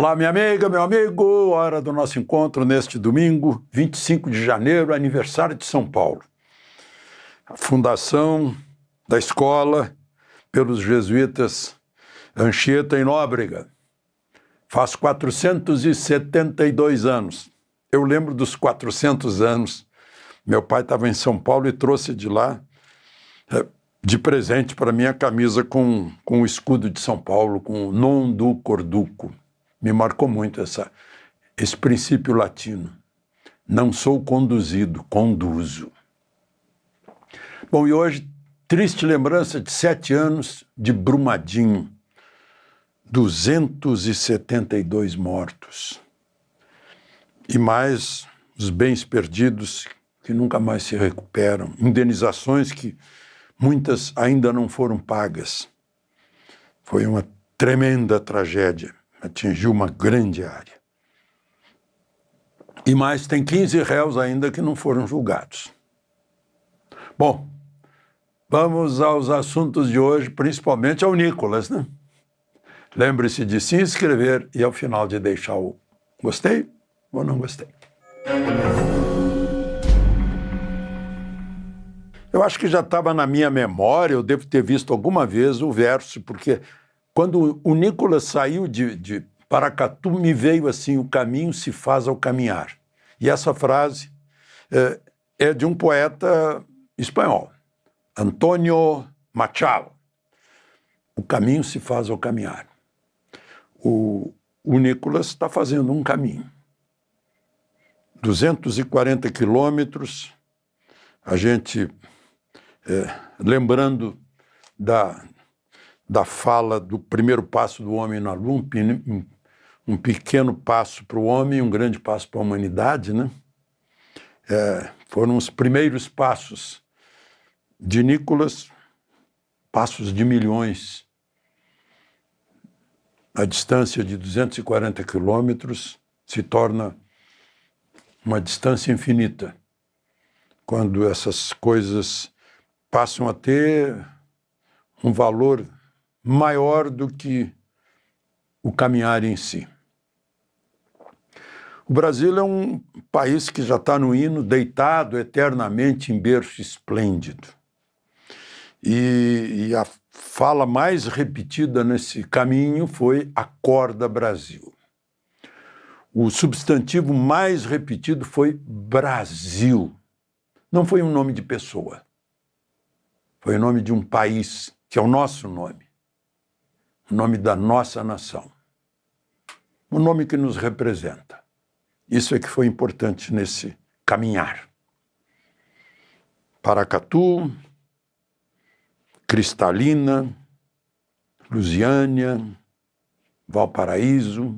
Olá, minha amiga, meu amigo, hora do nosso encontro neste domingo, 25 de janeiro, aniversário de São Paulo. A fundação da escola pelos jesuítas Anchieta e Nóbrega. Faz 472 anos. Eu lembro dos 400 anos. Meu pai estava em São Paulo e trouxe de lá de presente para mim a camisa com o escudo de São Paulo, com o non du corduco. Me marcou muito esse princípio latino. Não sou conduzido, conduzo. Bom, e hoje, triste lembrança de 7 anos de Brumadinho. 272 mortos. E mais os bens perdidos que nunca mais se recuperam. Indenizações que muitas ainda não foram pagas. Foi uma tremenda tragédia. Atingiu uma grande área. E mais, tem 15 réus ainda que não foram julgados. Bom, vamos aos assuntos de hoje, principalmente ao Nicolas, né? Lembre-se de se inscrever e ao final de deixar o gostei ou não gostei. Eu acho que já estava na minha memória, eu devo ter visto alguma vez o verso, porque quando o Nicolas saiu de Paracatu, me veio assim, o caminho se faz ao caminhar. E essa frase é de um poeta espanhol, Antonio Machado. O caminho se faz ao caminhar. O Nicolas está fazendo um caminho. 240 quilômetros, a gente, lembrando da fala do primeiro passo do homem na Lua, um pequeno passo para o homem e um grande passo para a humanidade, né? Foram os primeiros passos de Nicolas, passos de milhões. A distância de 240 quilômetros se torna uma distância infinita, quando essas coisas passam a ter um valor maior do que o caminhar em si. O Brasil é um país que já está no hino, deitado eternamente em berço esplêndido. E a fala mais repetida nesse caminho foi Acorda Brasil. O substantivo mais repetido foi Brasil. Não foi um nome de pessoa. Foi o nome de um país, que é o nosso nome. O nome da nossa nação. O nome que nos representa. Isso é que foi importante nesse caminhar. Paracatu, Cristalina, Lusiânia, Valparaíso,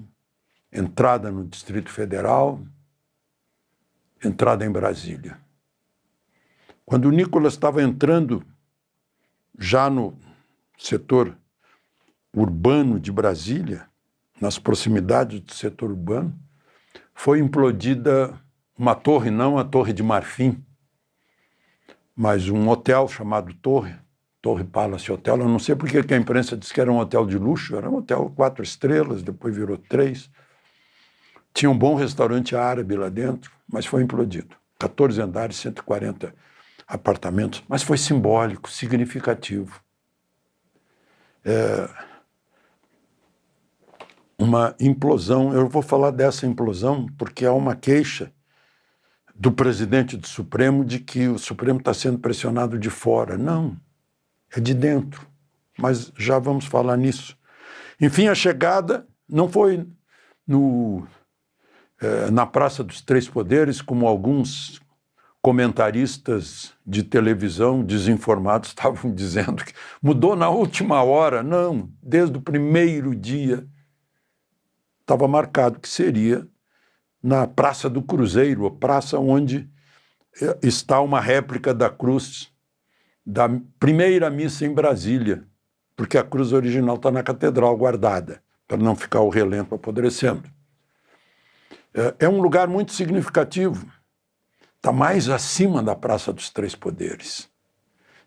entrada no Distrito Federal, entrada em Brasília. Quando o Nicolas estava entrando já no setor urbano de Brasília, nas proximidades do setor urbano, foi implodida uma torre, não a Torre de Marfim, mas um hotel chamado Torre Palace Hotel. Eu não sei porque a imprensa disse que era um hotel de luxo, era um hotel 4 estrelas, depois virou 3. Tinha um bom restaurante árabe lá dentro, mas foi implodido. 14 andares, 140 apartamentos, mas foi simbólico, significativo. Uma implosão, eu vou falar dessa implosão porque há uma queixa do presidente do Supremo de que o Supremo está sendo pressionado de fora. Não, é de dentro, mas já vamos falar nisso. Enfim, a chegada não foi na Praça dos Três Poderes, como alguns comentaristas de televisão desinformados estavam dizendo que mudou na última hora. Não, desde o primeiro dia estava marcado que seria na Praça do Cruzeiro, a praça onde está uma réplica da cruz da primeira missa em Brasília, porque a cruz original está na catedral guardada, para não ficar o relento apodrecendo. É um lugar muito significativo. Está mais acima da Praça dos Três Poderes.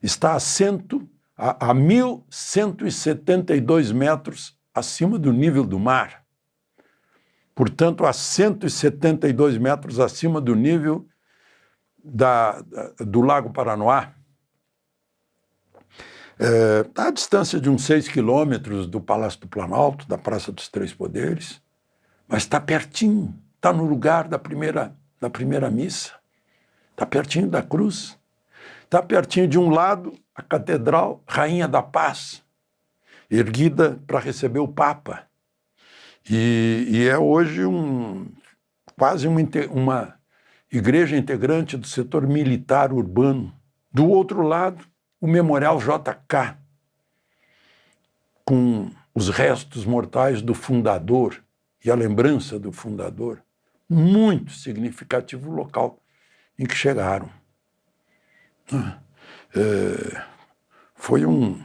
Está a 1.172 metros acima do nível do mar. portanto, a 172 metros acima do nível do Lago Paranoá. Está à distância de uns 6 quilômetros do Palácio do Planalto, da Praça dos Três Poderes, mas está pertinho, está no lugar da primeira missa, está pertinho da cruz, está pertinho de um lado a Catedral Rainha da Paz, erguida para receber o Papa, e é hoje quase uma igreja integrante do setor militar urbano. Do outro lado, o Memorial JK, com os restos mortais do fundador e a lembrança do fundador. Muito significativo o local em que chegaram. Foi um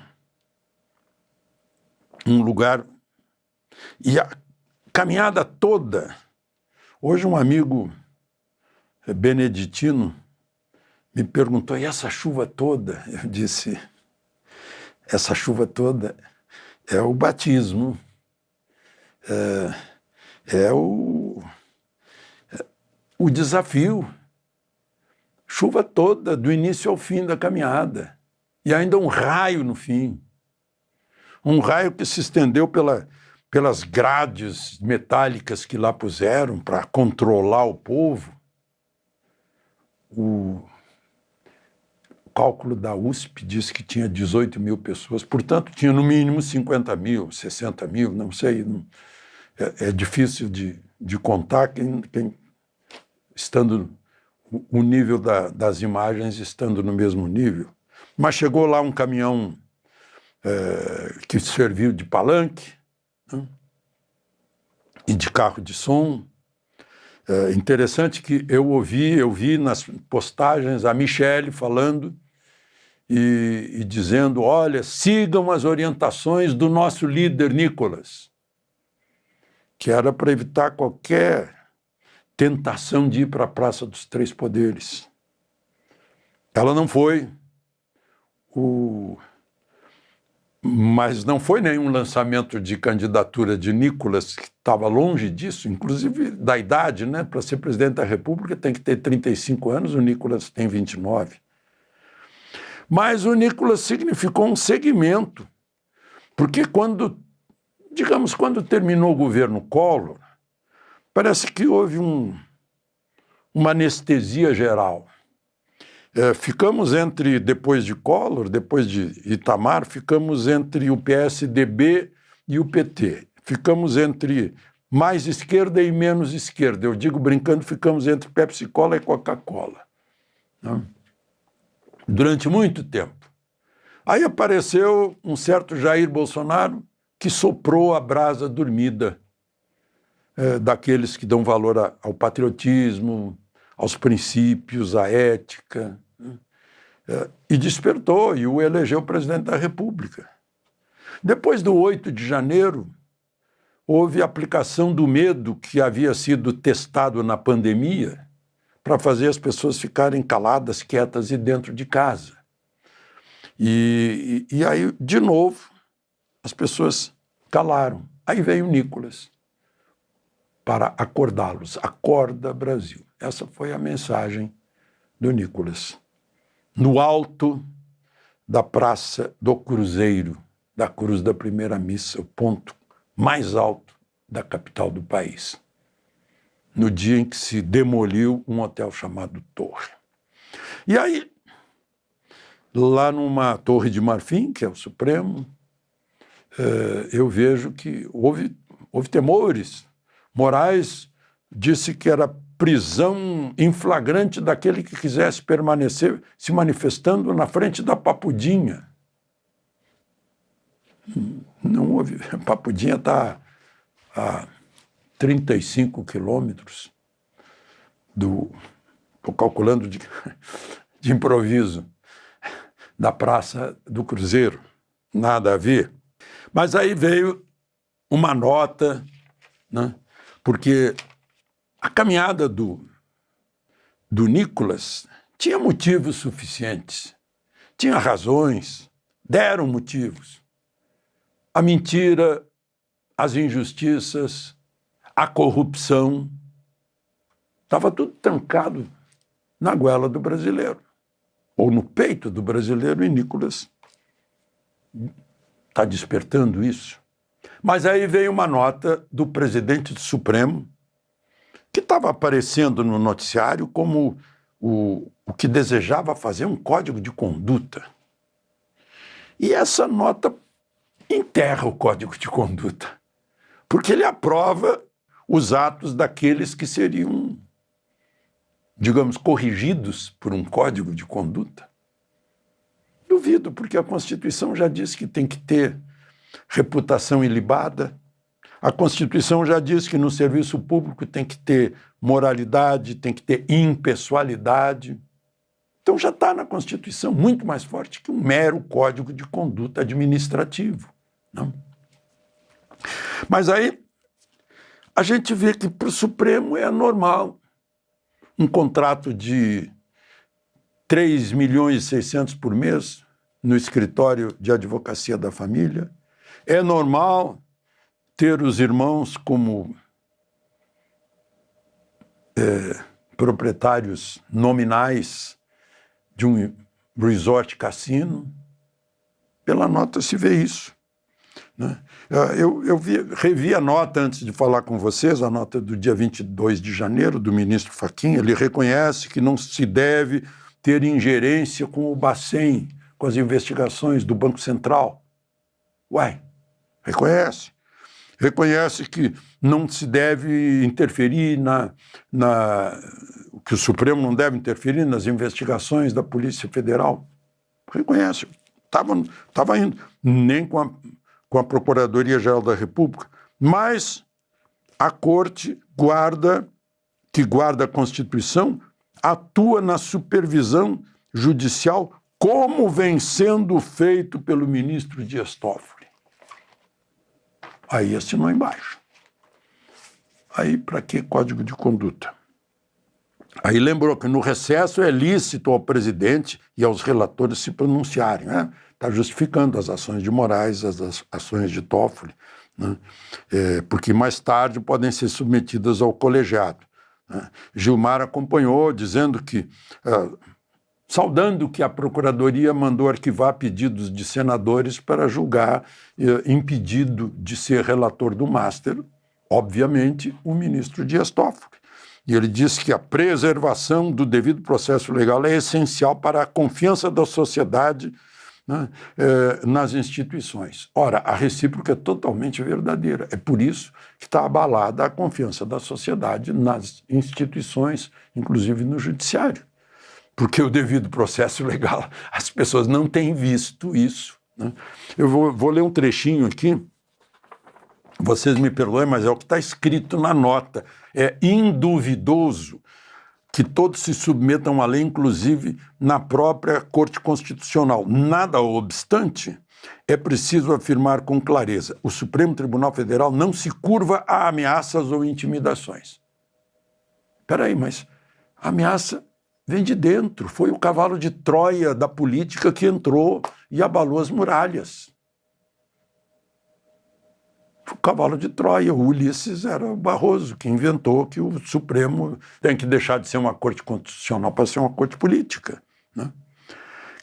lugar... E a caminhada toda... Hoje um amigo beneditino me perguntou, e essa chuva toda? Eu disse, essa chuva toda é o batismo, é o desafio. Chuva toda, do início ao fim da caminhada. E ainda um raio no fim. Um raio que se estendeu pelas grades metálicas que lá puseram para controlar o povo. O cálculo da USP diz que tinha 18 mil pessoas, portanto, tinha no mínimo 50 mil, 60 mil, não sei. É difícil de contar quem estando o nível das imagens estando no mesmo nível. Mas chegou lá um caminhão que serviu de palanque, né, e de carro de som. Interessante que eu vi nas postagens a Michele falando e dizendo, olha, sigam as orientações do nosso líder Nicolas, que era para evitar qualquer tentação de ir para a Praça dos Três Poderes. Ela não foi, mas não foi nenhum lançamento de candidatura de Nicolas, que estava longe disso, inclusive da idade, né? Para ser presidente da República tem que ter 35 anos, o Nicolas tem 29. Mas o Nicolas significou um segmento, porque quando terminou o governo Collor, parece que houve uma anestesia geral. Ficamos depois de Collor, depois de Itamar, ficamos entre o PSDB e o PT. Ficamos entre mais esquerda e menos esquerda. Eu digo brincando, ficamos entre Pepsi-Cola e Coca-Cola, né? Durante muito tempo. Aí apareceu um certo Jair Bolsonaro que soprou a brasa dormida daqueles que dão valor ao patriotismo, aos princípios, à ética, né? E despertou e o elegeu presidente da República. Depois do 8 de janeiro, houve a aplicação do medo que havia sido testado na pandemia para fazer as pessoas ficarem caladas, quietas e dentro de casa. E aí, de novo, as pessoas calaram. Aí veio o Nicolas para acordá-los. Acorda, Brasil. Essa foi a mensagem do Nicolas. No alto da Praça do Cruzeiro, da Cruz da Primeira Missa, o ponto mais alto da capital do país, no dia em que se demoliu um hotel chamado Torre. E aí, lá numa Torre de Marfim, que é o Supremo, eu vejo que houve temores. Moraes disse que era prisão em flagrante daquele que quisesse permanecer se manifestando na frente da Papudinha. Não houve. Papudinha está a 35 quilômetros estou calculando de improviso, da Praça do Cruzeiro. Nada a ver. Mas aí veio uma nota, né? Porque a caminhada do Nicolas tinha motivos suficientes, tinha razões, deram motivos. A mentira, as injustiças, a corrupção. Estava tudo trancado na goela do brasileiro, ou no peito do brasileiro, e Nicolas está despertando isso. Mas aí veio uma nota do presidente do Supremo, que estava aparecendo no noticiário como o que desejava fazer um código de conduta. E essa nota enterra o código de conduta, porque ele aprova os atos daqueles que seriam, digamos, corrigidos por um código de conduta. Duvido, porque a Constituição já diz que tem que ter reputação ilibada. A Constituição já diz que no serviço público tem que ter moralidade, tem que ter impessoalidade. Então já está na Constituição, muito mais forte que um mero código de conduta administrativo. Não? Mas aí a gente vê que para o Supremo é normal um contrato de 3.600.000 por mês no escritório de advocacia da família. É normal ter os irmãos como proprietários nominais de um resort cassino. Pela nota se vê isso. Né? Eu revi a nota antes de falar com vocês, a nota do dia 22 de janeiro, do ministro Fachin. Ele reconhece que não se deve ter ingerência com o Bacen, com as investigações do Banco Central. Uai, reconhece. Reconhece que não se deve interferir que o Supremo não deve interferir nas investigações da Polícia Federal. Reconhece. Estava indo, nem com a Procuradoria-Geral da República, mas a Corte que guarda a Constituição, atua na supervisão judicial, como vem sendo feito pelo ministro Dias Toffoli. Aí assinou embaixo. Aí para que código de conduta? Aí lembrou que no recesso é lícito ao presidente e aos relatores se pronunciarem, né? Está justificando as ações de Moraes, as ações de Toffoli, né? Porque mais tarde podem ser submetidas ao colegiado. Né? Gilmar acompanhou, dizendo que, saudando que a Procuradoria mandou arquivar pedidos de senadores para julgar impedido de ser relator do Master, obviamente, o ministro Dias Toffoli. E ele disse que a preservação do devido processo legal é essencial para a confiança da sociedade, né, nas instituições. Ora, a recíproca é totalmente verdadeira. É por isso que está abalada a confiança da sociedade nas instituições, inclusive no judiciário. Porque o devido processo legal, as pessoas não têm visto isso. Né? Eu vou ler um trechinho aqui. Vocês me perdoem, mas é o que está escrito na nota. É induvidoso que todos se submetam à lei, inclusive na própria Corte Constitucional. Nada obstante, é preciso afirmar com clareza: o Supremo Tribunal Federal não se curva a ameaças ou intimidações. Espera aí, mas a ameaça vem de dentro. Foi o cavalo de Troia da política que entrou e abalou as muralhas. O cavalo de Troia, o Ulisses era o Barroso, que inventou que o Supremo tem que deixar de ser uma corte constitucional para ser uma corte política. Né?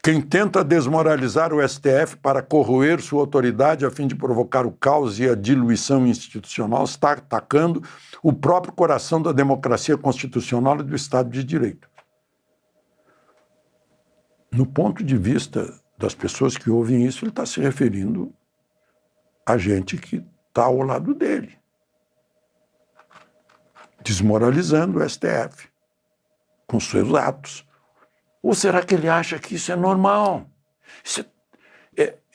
Quem tenta desmoralizar o STF para corroer sua autoridade a fim de provocar o caos e a diluição institucional está atacando o próprio coração da democracia constitucional e do Estado de Direito. No ponto de vista das pessoas que ouvem isso, ele está se referindo a gente que está ao lado dele, desmoralizando o STF com seus atos. Ou será que ele acha que isso é normal?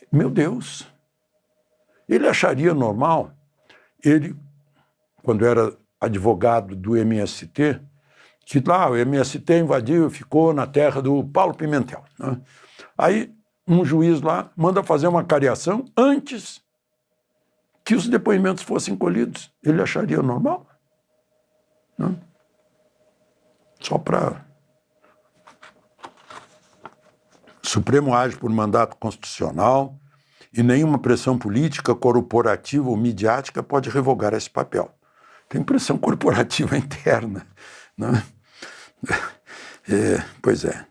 Meu Deus! Ele acharia normal, ele, quando era advogado do MST, que lá o MST invadiu, ficou na terra do Paulo Pimentel. Né? Aí um juiz lá manda fazer uma cariação antes que os depoimentos fossem colhidos. Ele acharia normal? Não? Só para... O Supremo age por mandato constitucional e nenhuma pressão política, corporativa ou midiática pode revogar esse papel. tem pressão corporativa interna. Né? Pois é.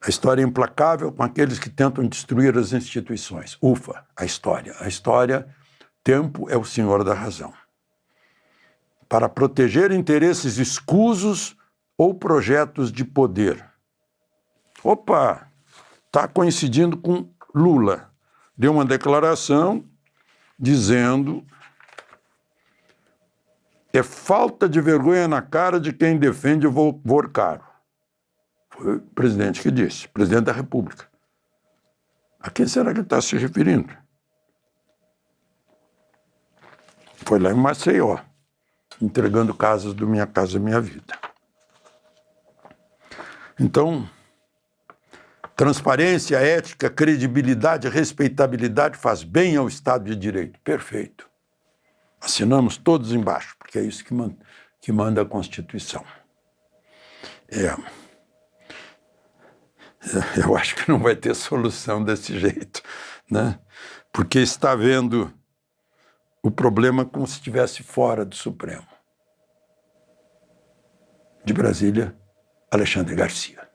A história é implacável com aqueles que tentam destruir as instituições. Ufa, a história. A história, tempo é o senhor da razão. Para proteger interesses escusos ou projetos de poder. Opa, está coincidindo com Lula. Deu uma declaração dizendo: é falta de vergonha na cara de quem defende o voto caro. Foi o presidente que disse, presidente da República. A quem será que ele está se referindo? Foi lá em Maceió, entregando casas do Minha Casa Minha Vida. Então, transparência, ética, credibilidade, respeitabilidade faz bem ao Estado de Direito. Perfeito. Assinamos todos embaixo, porque é isso que manda a Constituição. Eu acho que não vai ter solução desse jeito, né? Porque está vendo o problema como se estivesse fora do Supremo. De Brasília, Alexandre Garcia.